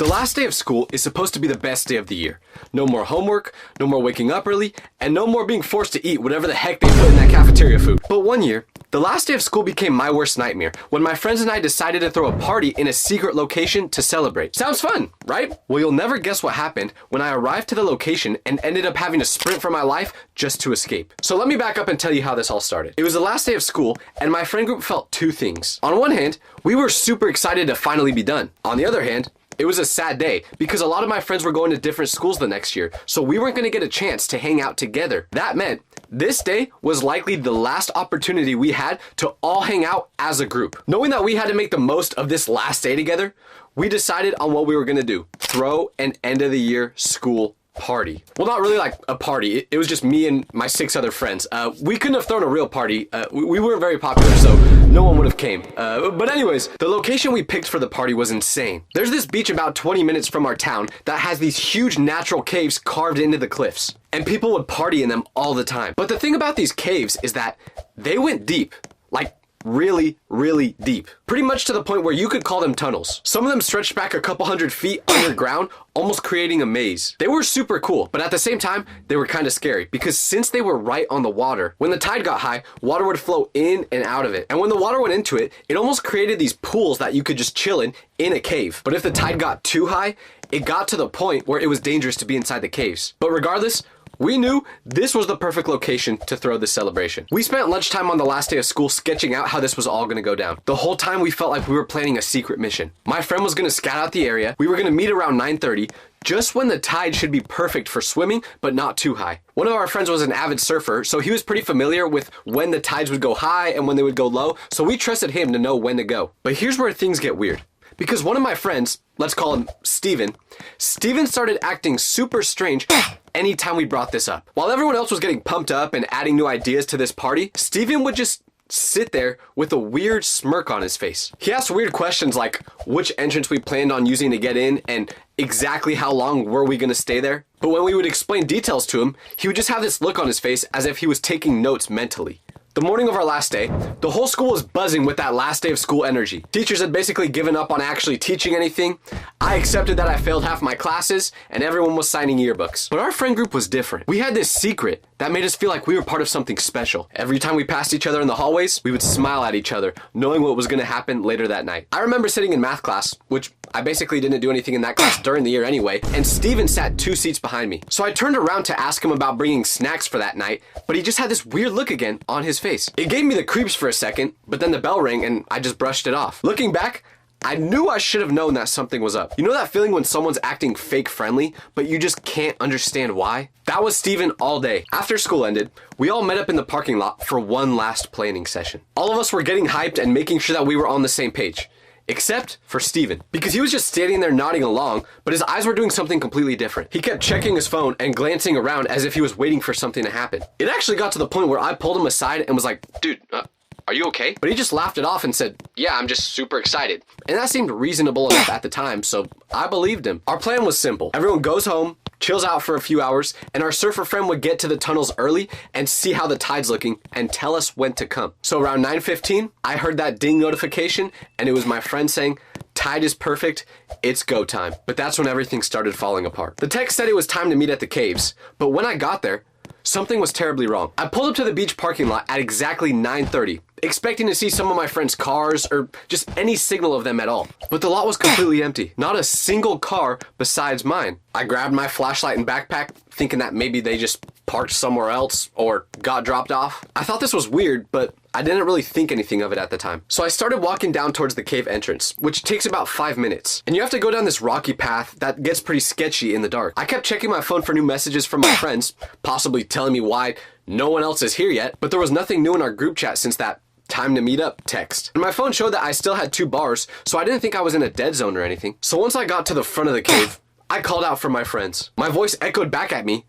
The last day of school is supposed to be the best day of the year. No more homework, no more waking up early, and no more being forced to eat whatever the heck they put in that cafeteria food. But one year, the last day of school became my worst nightmare when my friends and I decided to throw a party in a secret location to celebrate. Sounds fun, right? Well, you'll never guess what happened when I arrived to the location and ended up having to sprint for my life just to escape. So let me back up and tell you how this all started. It was the last day of school, and my friend group felt two things. On one hand, we were super excited to finally be done. On the other hand, it was a sad day because a lot of my friends were going to different schools the next year, so we weren't going to get a chance to hang out together. That meant this day was likely the last opportunity we had to all hang out as a group. Knowing that we had to make the most of this last day together, we decided on what we were going to do. Throw an end of the year school party. Well, not really like a party. It was just me and my 6 other friends. We couldn't have thrown a real party. We weren't very popular, so no one would have came. But anyways, the location we picked for the party was insane. There's this beach about 20 minutes from our town that has these huge natural caves carved into the cliffs, and people would party in them all the time. But the thing about these caves is that they went deep, like really, really deep. Pretty much to the point where you could call them tunnels. Some of them stretched back a couple hundred feet underground, almost creating a maze. They were super cool, but at the same time, they were kind of scary because since they were right on the water, when the tide got high, water would flow in and out of it. And when the water went into it, it almost created these pools that you could just chill in a cave. But if the tide got too high, it got to the point where it was dangerous to be inside the caves. But regardless, we knew this was the perfect location to throw this celebration. We spent lunchtime on the last day of school sketching out how this was all gonna go down. The whole time we felt like we were planning a secret mission. My friend was gonna scout out the area. We were gonna meet around 9:30, just when the tide should be perfect for swimming, but not too high. One of our friends was an avid surfer, so he was pretty familiar with when the tides would go high and when they would go low, so we trusted him to know when to go. But here's where things get weird. Because one of my friends, let's call him Steven started acting super strange anytime we brought this up. While everyone else was getting pumped up and adding new ideas to this party, Steven would just sit there with a weird smirk on his face. He asked weird questions like which entrance we planned on using to get in and exactly how long were we gonna stay there. But when we would explain details to him, he would just have this look on his face as if he was taking notes mentally. The morning of our last day, the whole school was buzzing with that last day of school energy. Teachers had basically given up on actually teaching anything. I accepted that I failed half my classes, and everyone was signing yearbooks. But our friend group was different. We had this secret that made us feel like we were part of something special. Every time we passed each other in the hallways, we would smile at each other, knowing what was gonna happen later that night. I remember sitting in math class, which I basically didn't do anything in that class during the year anyway, and Steven sat 2 seats behind me. So I turned around to ask him about bringing snacks for that night, but he just had this weird look again on his face. It gave me the creeps for a second, but then the bell rang and I just brushed it off. Looking back, I knew I should have known that something was up. You know that feeling when someone's acting fake friendly, but you just can't understand why? That was Steven all day. After school ended, we all met up in the parking lot for one last planning session. All of us were getting hyped and making sure that we were on the same page. Except for Steven, because he was just standing there nodding along, but his eyes were doing something completely different. He kept checking his phone and glancing around as if he was waiting for something to happen. It actually got to the point where I pulled him aside and was like, dude, are you okay? But he just laughed it off and said, yeah, I'm just super excited. And that seemed reasonable enough at the time, so I believed him. Our plan was simple. Everyone goes home, chills out for a few hours, and our surfer friend would get to the tunnels early and see how the tide's looking and tell us when to come. So around 9:15, I heard that ding notification, and it was my friend saying, tide is perfect, it's go time. But that's when everything started falling apart. The text said it was time to meet at the caves, but when I got there, something was terribly wrong. I pulled up to the beach parking lot at exactly 9:30, expecting to see some of my friends' cars or just any signal of them at all. But the lot was completely empty. Not a single car besides mine. I grabbed my flashlight and backpack, thinking that maybe they just parked somewhere else or got dropped off. I thought this was weird, but I didn't really think anything of it at the time. So I started walking down towards the cave entrance, which takes about 5 minutes. And you have to go down this rocky path that gets pretty sketchy in the dark. I kept checking my phone for new messages from my friends, possibly telling me why no one else is here yet, but there was nothing new in our group chat since that time to meet up text. And my phone showed that I still had 2 bars, so I didn't think I was in a dead zone or anything. So once I got to the front of the cave, I called out for my friends. My voice echoed back at me,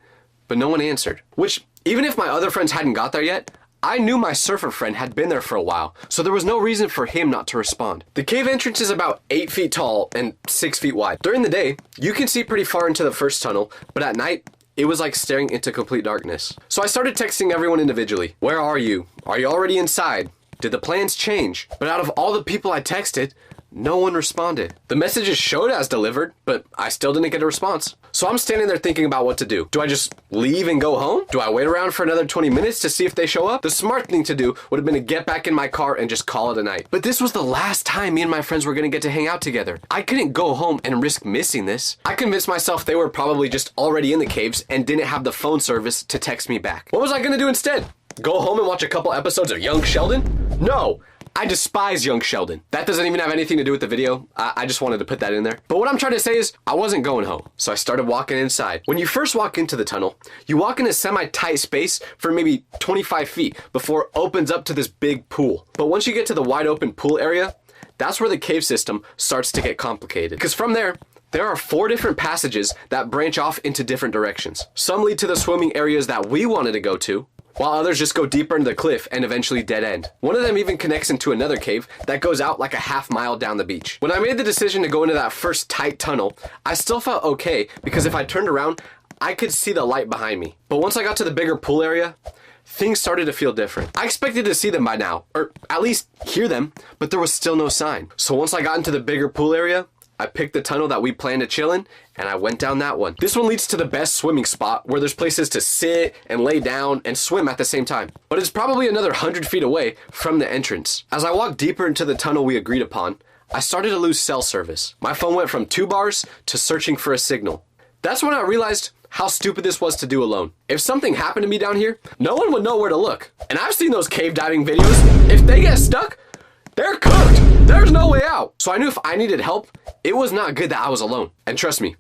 but no one answered. Which, even if my other friends hadn't got there yet, I knew my surfer friend had been there for a while, so there was no reason for him not to respond. The cave entrance is about 8 feet tall and 6 feet wide. During the day, you can see pretty far into the first tunnel, but at night, it was like staring into complete darkness. So I started texting everyone individually. Where are you? Are you already inside? Did the plans change? But out of all the people I texted, no one responded. The messages showed as delivered, but I still didn't get a response. So I'm standing there thinking about what to do. Do I just leave and go home? Do I wait around for another 20 minutes to see if they show up? The smart thing to do would have been to get back in my car and just call it a night. But this was the last time me and my friends were gonna get to hang out together. I couldn't go home and risk missing this. I convinced myself they were probably just already in the caves and didn't have the phone service to text me back. What was I gonna do instead? Go home and watch a couple episodes of Young Sheldon? No! I despise Young Sheldon. That doesn't even have anything to do with the video. I just wanted to put that in there. But what I'm trying to say is, I wasn't going home. So I started walking inside. When you first walk into the tunnel, you walk in a semi-tight space for maybe 25 feet before it opens up to this big pool. But once you get to the wide open pool area, that's where the cave system starts to get complicated. Because from there are 4 different passages that branch off into different directions. Some lead to the swimming areas that we wanted to go to, while others just go deeper into the cliff and eventually dead end. One of them even connects into another cave that goes out like a half-mile down the beach. When I made the decision to go into that first tight tunnel, I still felt okay because if I turned around, I could see the light behind me. But once I got to the bigger pool area, things started to feel different. I expected to see them by now, or at least hear them, but there was still no sign. So once I got into the bigger pool area, I picked the tunnel that we planned to chill in, and I went down that one. This one leads to the best swimming spot where there's places to sit and lay down and swim at the same time. But it's probably another 100 feet away from the entrance. As I walked deeper into the tunnel we agreed upon, I started to lose cell service. My phone went from 2 bars to searching for a signal. That's when I realized how stupid this was to do alone. If something happened to me down here, no one would know where to look. And I've seen those cave diving videos. If they get stuck, they're cooked. There's no way out. So I knew if I needed help, it was not good that I was alone. And trust me,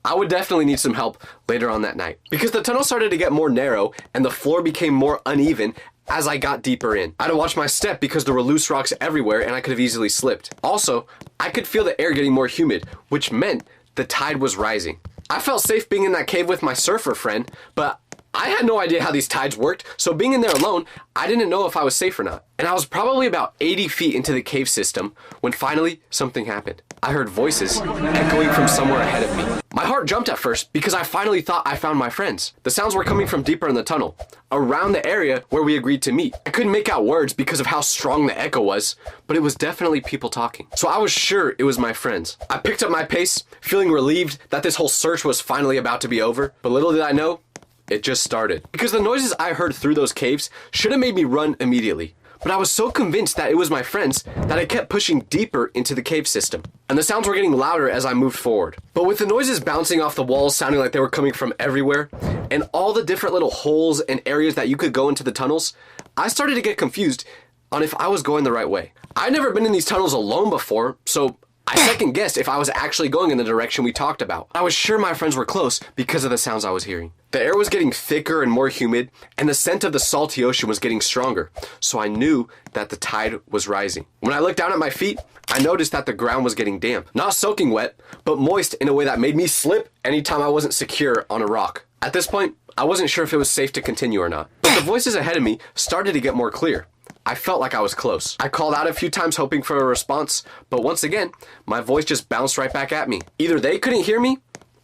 I would definitely need some help later on that night. Because the tunnel started to get more narrow and the floor became more uneven as I got deeper in. I had to watch my step because there were loose rocks everywhere and I could have easily slipped. Also, I could feel the air getting more humid, which meant the tide was rising. I felt safe being in that cave with my surfer friend, but I had no idea how these tides worked, so being in there alone, I didn't know if I was safe or not. And I was probably about 80 feet into the cave system when finally something happened. I heard voices echoing from somewhere ahead of me. My heart jumped at first because I finally thought I found my friends. The sounds were coming from deeper in the tunnel, around the area where we agreed to meet. I couldn't make out words because of how strong the echo was, but it was definitely people talking. So I was sure it was my friends. I picked up my pace, feeling relieved that this whole search was finally about to be over, but little did I know, it just started. Because the noises I heard through those caves should have made me run immediately. But I was so convinced that it was my friends that I kept pushing deeper into the cave system. And the sounds were getting louder as I moved forward. But with the noises bouncing off the walls sounding like they were coming from everywhere, and all the different little holes and areas that you could go into the tunnels, I started to get confused on if I was going the right way. I'd never been in these tunnels alone before, so I second guessed if I was actually going in the direction we talked about. I was sure my friends were close because of the sounds I was hearing. The air was getting thicker and more humid, and the scent of the salty ocean was getting stronger, so I knew that the tide was rising. When I looked down at my feet, I noticed that the ground was getting damp. Not soaking wet, but moist in a way that made me slip anytime I wasn't secure on a rock. At this point, I wasn't sure if it was safe to continue or not. But the voices ahead of me started to get more clear. I felt like I was close. I called out a few times hoping for a response, but once again, my voice just bounced right back at me. Either they couldn't hear me,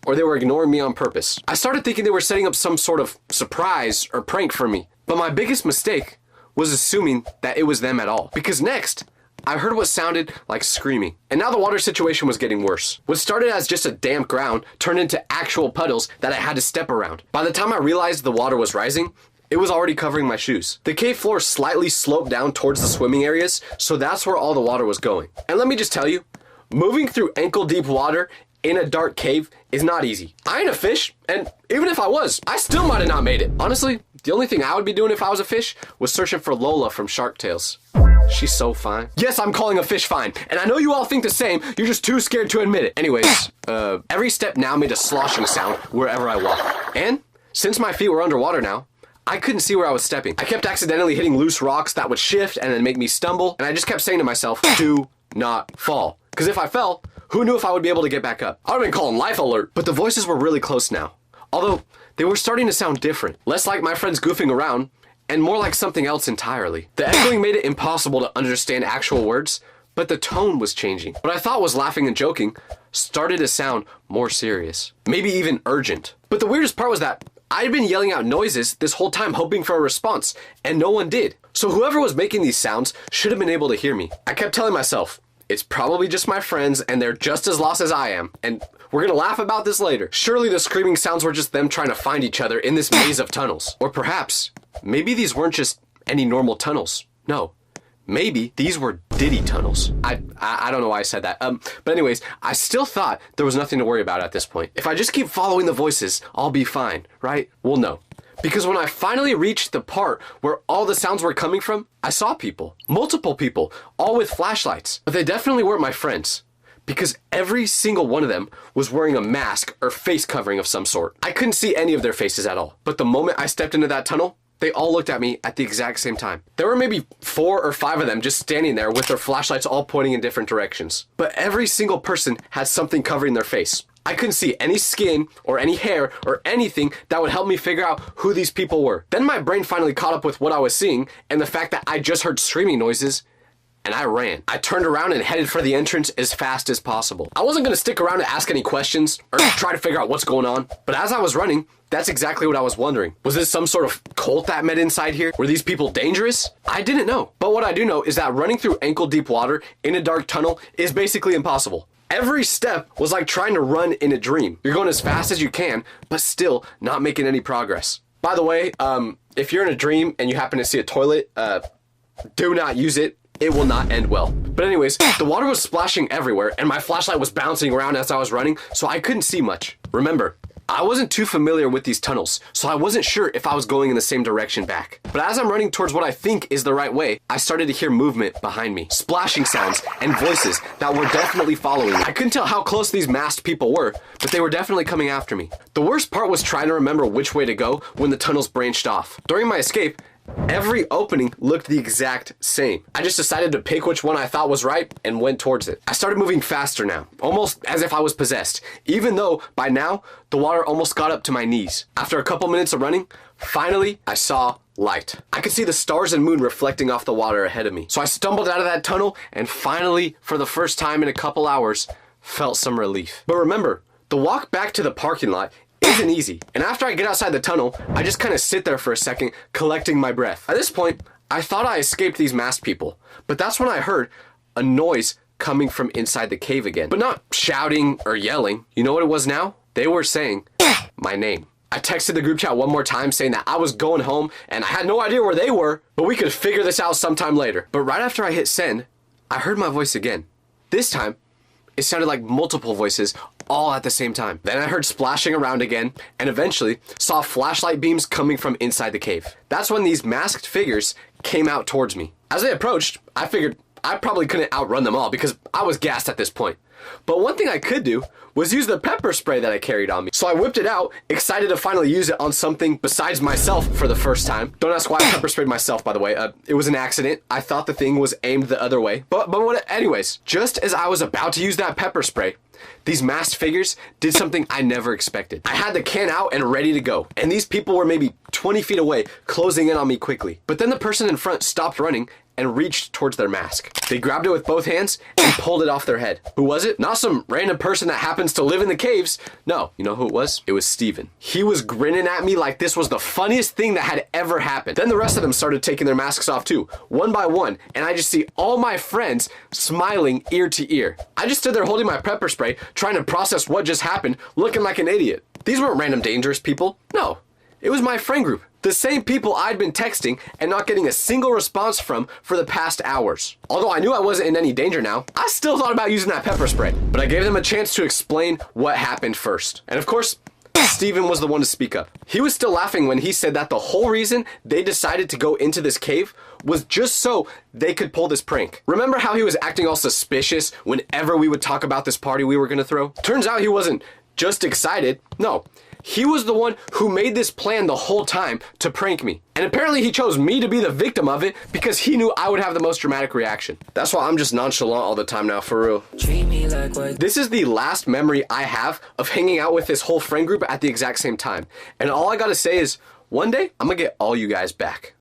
or they were ignoring me on purpose. I started thinking they were setting up some sort of surprise or prank for me. But my biggest mistake was assuming that it was them at all. Because next, I heard what sounded like screaming. And now the water situation was getting worse. What started as just a damp ground turned into actual puddles that I had to step around. By the time I realized the water was rising, it was already covering my shoes. The cave floor slightly sloped down towards the swimming areas, so that's where all the water was going. And let me just tell you, moving through ankle-deep water in a dark cave is not easy. I ain't a fish, and even if I was, I still might have not made it. Honestly, the only thing I would be doing if I was a fish was searching for Lola from Shark Tales. She's so fine. Yes, I'm calling a fish fine, and I know you all think the same, you're just too scared to admit it. Anyways, every step now made a sloshing sound wherever I walked. And since my feet were underwater now, I couldn't see where I was stepping. I kept accidentally hitting loose rocks that would shift and then make me stumble, and I just kept saying to myself, do not fall. Because if I fell, who knew if I would be able to get back up? I would have been calling life alert. But the voices were really close now. Although, they were starting to sound different. Less like my friends goofing around, and more like something else entirely. The echoing made it impossible to understand actual words, but the tone was changing. What I thought was laughing and joking started to sound more serious. Maybe even urgent. But the weirdest part was that I had been yelling out noises this whole time hoping for a response, and no one did. So whoever was making these sounds should have been able to hear me. I kept telling myself, It's probably just my friends and they're just as lost as I am. And we're gonna laugh about this later. Surely the screaming sounds were just them trying to find each other in this maze of tunnels. Or perhaps, maybe these weren't just any normal tunnels. No. Maybe these were Diddy tunnels. I don't know why I said that. But anyways, I still thought there was nothing to worry about at this point. If I just keep following the voices, I'll be fine, right? Well, no. Because when I finally reached the part where all the sounds were coming from, I saw people. Multiple people, all with flashlights. But they definitely weren't my friends. Because every single one of them was wearing a mask or face covering of some sort. I couldn't see any of their faces at all. But the moment I stepped into that tunnel, they all looked at me at the exact same time. There were maybe 4 or 5 of them just standing there with their flashlights all pointing in different directions. But every single person had something covering their face. I couldn't see any skin or any hair or anything that would help me figure out who these people were. Then my brain finally caught up with what I was seeing and the fact that I just heard screaming noises, and I ran. I turned around and headed for the entrance as fast as possible. I wasn't gonna stick around to ask any questions or try to figure out what's going on, but as I was running, that's exactly what I was wondering. Was this some sort of cult that met inside here? Were these people dangerous? I didn't know. But what I do know is that running through ankle-deep water in a dark tunnel is basically impossible. Every step was like trying to run in a dream. You're going as fast as you can, but still not making any progress. By the way, if you're in a dream and you happen to see a toilet, do not use it. It will not end well. But anyways, the water was splashing everywhere and my flashlight was bouncing around as I was running, so I couldn't see much. Remember, I wasn't too familiar with these tunnels, so I wasn't sure if I was going in the same direction back. But as I'm running towards what I think is the right way, I started to hear movement behind me, splashing sounds and voices that were definitely following me. I couldn't tell how close these masked people were, but they were definitely coming after me. The worst part was trying to remember which way to go when the tunnels branched off. During my escape, every opening looked the exact same. I just decided to pick which one I thought was right and went towards it. I started moving faster now, almost as if I was possessed, even though by now the water almost got up to my knees. After a couple minutes of running, finally I saw light. I could see the stars and moon reflecting off the water ahead of me. So I stumbled out of that tunnel and finally, for the first time in a couple hours, felt some relief. But remember, the walk back to the parking lot isn't easy. And after I get outside the tunnel, I just kind of sit there for a second, collecting my breath. At this point, I thought I escaped these masked people, but that's when I heard a noise coming from inside the cave again. But not shouting or yelling. You know what it was now? They were saying my name. I texted the group chat one more time saying that I was going home and I had no idea where they were, but we could figure this out sometime later. But right after I hit send, I heard my voice again. This time, it sounded like multiple voices all at the same time. Then I heard splashing around again and eventually saw flashlight beams coming from inside the cave. That's when these masked figures came out towards me. As they approached, I figured I probably couldn't outrun them all because I was gassed at this point. But one thing I could do was use the pepper spray that I carried on me. So I whipped it out, excited to finally use it on something besides myself for the first time. Don't ask why I pepper sprayed myself, by the way. It was an accident. I thought the thing was aimed the other way. Anyways, just as I was about to use that pepper spray, these masked figures did something I never expected. I had the can out and ready to go, and these people were maybe 20 feet away, closing in on me quickly. But then the person in front stopped running and reached towards their mask. They grabbed it with both hands and pulled it off their head. Who was it? Not some random person that happens to live in the caves. No, you know who it was? It was Steven. He was grinning at me like this was the funniest thing that had ever happened. Then the rest of them started taking their masks off too, one by one, and I just see all my friends smiling ear to ear. I just stood there holding my pepper spray, trying to process what just happened, looking like an idiot. These weren't random dangerous people. No, it was my friend group. The same people I'd been texting and not getting a single response from for the past hours. Although I knew I wasn't in any danger now, I still thought about using that pepper spray. But I gave them a chance to explain what happened first. And of course, Steven was the one to speak up. He was still laughing when he said that the whole reason they decided to go into this cave was just so they could pull this prank. Remember how he was acting all suspicious whenever we would talk about this party we were gonna throw? Turns out he wasn't just excited. No. He was the one who made this plan the whole time to prank me. And apparently he chose me to be the victim of it because he knew I would have the most dramatic reaction. That's why I'm just nonchalant all the time now, for real. Treat me like what? This is the last memory I have of hanging out with this whole friend group at the exact same time. And all I gotta say is, one day, I'm gonna get all you guys back.